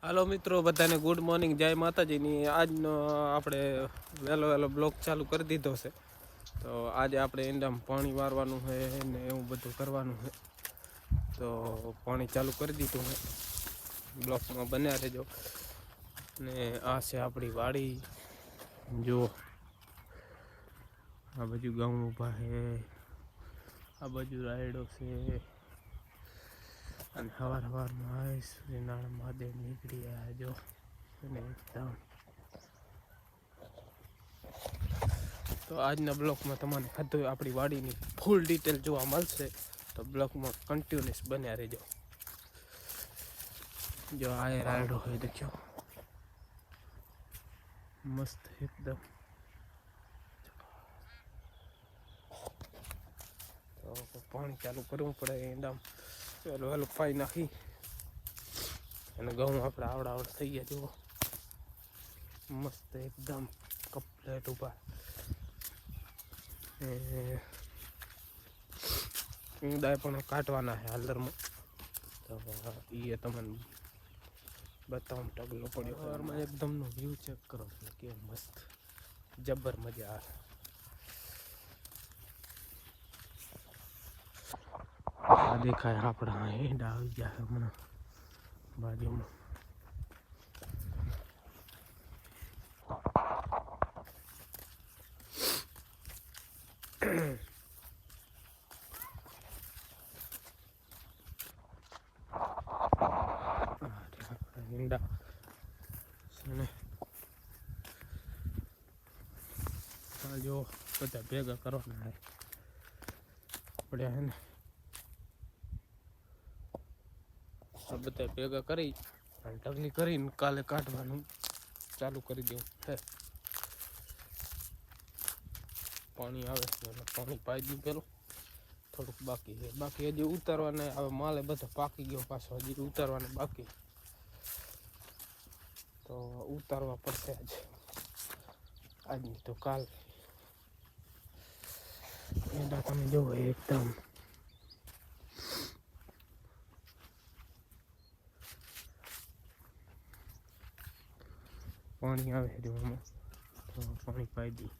હાલો મિત્રો, બધાને good morning, જય માતાજીની. આજનો આપણે વહેલો બ્લોગ ચાલુ કરી દીધો છે. તો આજે આપણે ઈંડામાં પાણી વારવાનું છે ને એવું બધું કરવાનું છે. તો પાણી ચાલુ કરી દીધું છે. બ્લોકમાં બન્યા રહેજો. ને આ છે આપણી વાડી. જો આ બાજુ ઘઉં ઊભા છે, આ બાજુ રાયડો છે. અને સવારમાં આવે સૂર્યનારાયણ મહાદેવ નીકળી આવ્યા જો. અને તો આજના બ્લોકમાં તમને ખાધું આપણી વાડીની ફૂલ ડિટેલ જોવા મળશે. તો બ્લોકમાં કન્ટિન્યુઅસ બન્યા રહેજો. જો આ રાયડો હોય દેખ્યો, મસ્ત એકદમ. તો પાણી ચાલુ કરવું પડે ઈંડામાં. વહેલું પાઈ નાખી અને ઘઉં આપણે આવડ થઈ ગયા જુઓ, મસ્ત એકદમ કમ્પ્લેટ ઊભા. ઊંડાઈ પણ કાઢવાના છે હાલરમાં. તો એ તમને બતાવું. ટગલો પડ્યો સવારમાં એકદમનો વ્યૂ ચેક કરો કે મસ્ત જબર મજા આવે. આ દેખાય આપણા ઈંડા આવી ગયા હમણાં બાજુમાં. ઈંડા જો બધા ભેગા કરવાના પડ્યા હે ને. આ બધા ભેગા કરી અને ઢગલી કરીને કાલે કાઢવાનું ચાલુ કરી દેવું છે. પાણી આવે એટલે પાણી પાઈ દઉં. પેલું થોડુંક બાકી છે, બાકી હજી ઉતારવાને હવે માલે બધો પાકી ગયો, પાછો હજી ઉતારવાને બાકી. તો ઉતારવા પડશે આજની તો કાલ. ઈંડા તમે જોવો એકદમ પાણી આવે છે એમાં, તો પાણી પાઈ દઈએ.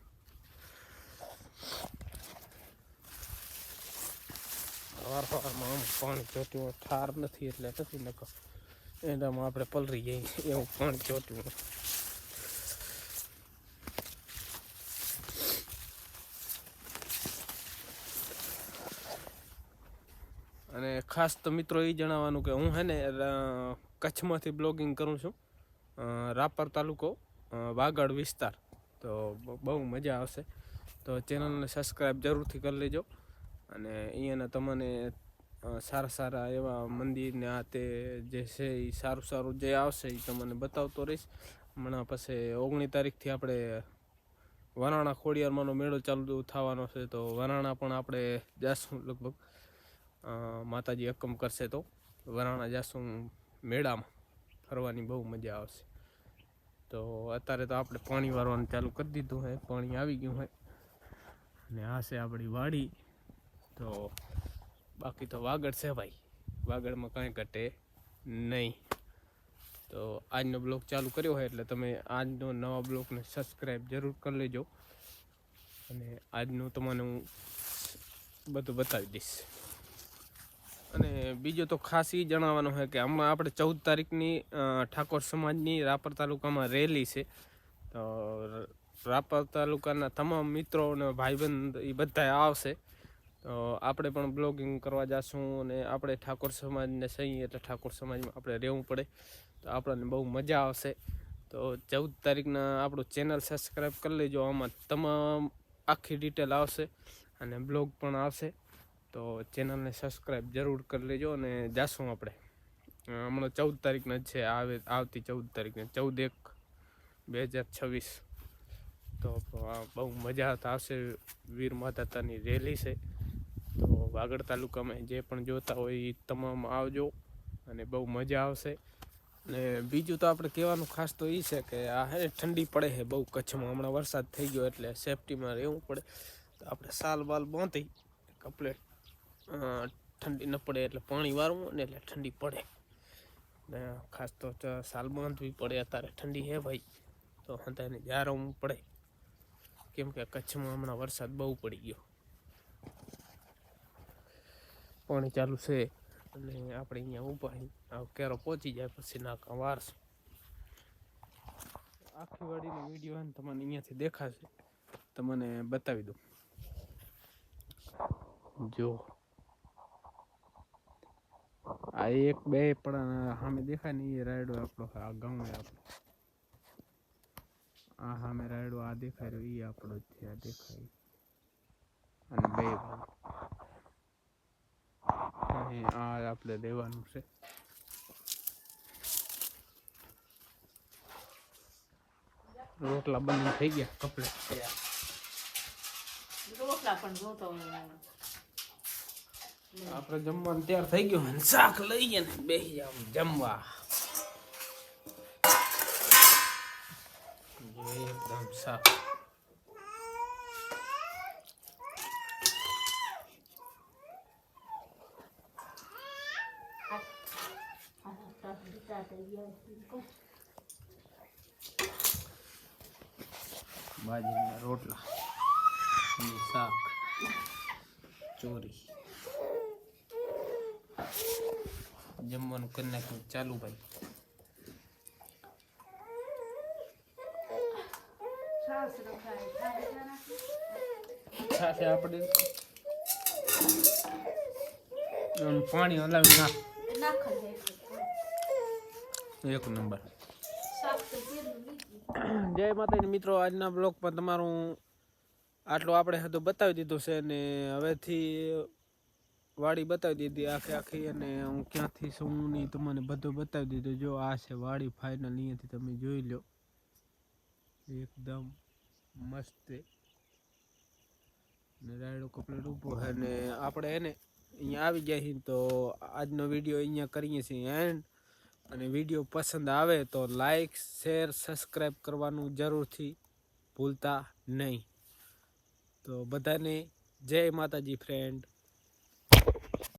સવારમાં પાણી ચોટ્યું ઠાર નથી એટલે નથી નકો એંડામાં આપણે પલરી જઈએ એવું પાણી ચોટ્યું. અને ખાસ તો મિત્રો એ જણાવવાનું કે હું હે ને કચ્છમાંથી બ્લોગિંગ કરું છું, રાપર તાલુકો, વાગડ વિસ્તાર. તો બહુ મજા આવશે. તો ચેનલને સબસ્ક્રાઈબ જરૂરથી કરી લેજો. અને અહીંયાના તમને સારા એવા મંદિરને આ તે જે છે એ સારું જે આવશે એ તમને બતાવતો રહીશ. હમણાં પછી 19 તારીખથી આપણે વરાણા ખોડિયારમાંનો મેળો ચાલુ થવાનો છે. તો વરાણા પણ આપણે જાશું લગભગ. માતાજી હકમ કરશે તો વરાણા જાશું મેળામાં, ફરવાની બહુ મજા આવશે. તો અત્યારે તો આપણે પાણી વારવાનું ચાલુ કરી દીધું છે, પાણી આવી ગયું છે. અને આ છે આપણી વાડી. તો બાકી તો વાગડ છે ભાઈ, વાગડમાં કાંઈ ઘટે નહીં. તો આજનો બ્લોગ ચાલુ કર્યો હોય એટલે તમે આજનો નવા બ્લોગને સબસ્ક્રાઈબ જરૂર કરી લેજો. અને આજનું તમને હું બધું બતાવી દઈશ. અને બીજું તો ખાસ એ જણાવવાનું છે કે હમણાં આપણે 14 તારીખની ઠાકોર સમાજની રાપર તાલુકામાં રેલી છે. તો રાપર તાલુકાના તમામ મિત્રો અને ભાઈબંધ એ બધા આવશે. તો આપણે પણ બ્લોગિંગ કરવા જઈશું. અને આપણે ઠાકોર સમાજને સહી એટલે ઠાકોર સમાજમાં આપણે રહેવું પડે. તો આપણને બહુ મજા આવશે. તો 14 તારીખના આપણું ચેનલ સબસ્ક્રાઈબ કરી લેજો. આમાં તમામ આખી ડિટેલ આવશે અને બ્લોગ પણ આવશે. તો ચેનલને સબસ્ક્રાઈબ જરૂર કરી લેજો. અને જાશું આપણે હમણાં 14 તારીખના જ છે, આવતી 14 તારીખને 14/1/2026. તો બહુ મજા આવશે. વીર માતાની રેલી છે. તો વાગડ તાલુકામાં જે પણ જોતા હોય એ તમામ આવજો અને બહુ મજા આવશે. અને બીજું તો આપણે કહેવાનું ખાસ તો એ છે કે આ હે ઠંડી પડે છે બહુ કચ્છમાં. હમણાં વરસાદ થઈ ગયો એટલે સેફટીમાં રહેવું પડે. તો આપણે સાલ બાલ બાંધી કમ્પ્લેટ ઠંડી ન પડે એટલે પાણી વારવું ને એટલે ઠંડી પડે. ને ખાસ તો સાલ બાંધવી પડે, અત્યારે ઠંડી હે ભાઈ, તો હંધાને જારવવું પડે, કેમ કે કચ્છમાં હમણાં વરસાદ બહુ પડી ગયો, પાણી ચાલુ છે, અને આપણે અહીંયા ઊભા કેરો પહોંચી જાય પછી નાકા વારશું. આખી વાડીનો વિડીયો ને તમને અહીંયાથી દેખાશે, તમને બતાવી દઉં. જો આ એક બે પણ સામે દેખાય ને એ રાયડો આપણો, આ ઘઉં આપણો, આ સામે રાયડો આ દેખાય રહ્યો એ આપણો જ છે, આ દેખાય. અને બે ભાઈ આ આપણે દેવાનું છે. રોટલા બની થઈ ગયા, કપડે રોટલા પણ જોતો આપણે જમવાનું તૈયાર થઈ ગયું, શાક લઈ ગયા ને બેસી જાવ જમવા. એકદમ શાક બાજરીના રોટલા, શાક, ચોરી, જમવાનું કરી નાખ્યું ચાલુ ભાઈ. સાથે આપણે પાણી હલાવી નાખ, એક નંબર. જય માતાજી મિત્રો, આજના બ્લોગ પર તમારું આટલું આપણે તો બતાવી દીધું છે, ને હવેથી વાડી બતાવી દીધી આખી, અને હું ક્યાંથી શું નહીં તમને બધું બતાવી દીધું. જો આ છે વાડી ફાઇનલ, અહીંયાથી તમે જોઈ લો, એકદમ મસ્ત. ને રાયડો કપલેટ ઊભો છે, ને આપણે એને અહીંયા આવી ગયા છીએ. તો આજનો વિડીયો અહીંયા કરીએ છીએ એન્ડ. અને વિડીયો પસંદ આવે તો લાઈક, શેર, સબસ્ક્રાઈબ કરવાનું જરૂરથી ભૂલતા નહીં. તો બધાને જય માતાજી ફ્રેન્ડ.